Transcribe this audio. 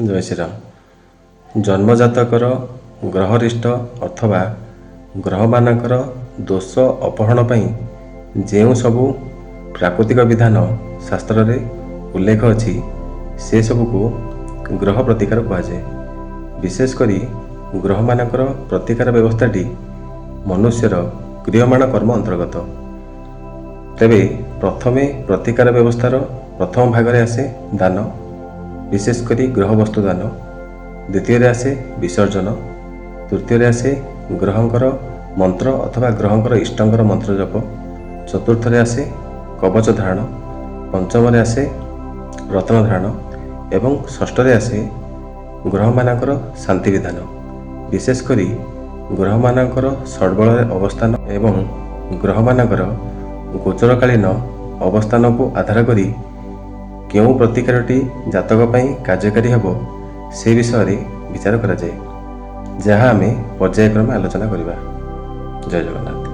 ଜୟ ଶ୍ରୀରାମ। ଜନ୍ମଜାତକର ଗ୍ରହରିଷ୍ଟ ଅଥବା ଗ୍ରହମାନଙ୍କର ଦୋଷ ଅପହରଣ ପାଇଁ ଯେଉଁ ସବୁ ପ୍ରାକୃତିକ ବିଧାନ ଶାସ୍ତ୍ରରେ ଉଲ୍ଲେଖ ଅଛି ସେସବୁକୁ ଗ୍ରହ ପ୍ରତିକାର କୁହାଯାଏ। ବିଶେଷ କରି ଗ୍ରହମାନଙ୍କର ପ୍ରତିକାର ବ୍ୟବସ୍ଥାଟି ମନୁଷ୍ୟର କ୍ରିୟମାଣ କର୍ମ ଅନ୍ତର୍ଗତ। ତେବେ ପ୍ରଥମେ ପ୍ରତିକାର ବ୍ୟବସ୍ଥାର ପ୍ରଥମ ଭାଗରେ ଆସେ ଦାନ, ବିଶେଷ କରି ଗ୍ରହବସ୍ତୁ ଦାନ। ଦ୍ୱିତୀୟରେ ଆସେ ବିସର୍ଜନ। ତୃତୀୟରେ ଆସେ ଗ୍ରହଙ୍କର ମନ୍ତ୍ର ଅଥବା ଗ୍ରହଙ୍କର ଇଷ୍ଟଙ୍କର ମନ୍ତ୍ର ଜପ। ଚତୁର୍ଥରେ ଆସେ କବଚ ଧାରଣ। ପଞ୍ଚମରେ ଆସେ ରତ୍ନ ଧାରଣ ଏବଂ ଷଷ୍ଠରେ ଆସେ ଗ୍ରହମାନଙ୍କର ଶାନ୍ତି ବିଧାନ। ବିଶେଷ କରି ଗ୍ରହମାନଙ୍କର ଷଡ଼ବଳରେ ଅବସ୍ଥାନ ଏବଂ ଗ୍ରହମାନଙ୍କର ଗୋଚରକାଳୀନ ଅବସ୍ଥାନକୁ ଆଧାର କରି କେଉଁ ପ୍ରତିକାରଟି ଜାତକ ପାଇଁ କାର୍ଯ୍ୟକାରୀ ହେବ ସେ ବିଷୟରେ ବିଚାର କରାଯାଏ, ଯାହା ଆମେ ପର୍ଯ୍ୟାୟକ୍ରମେ ଆଲୋଚନା କରିବା। ଜୟ ଜଗନ୍ନାଥ।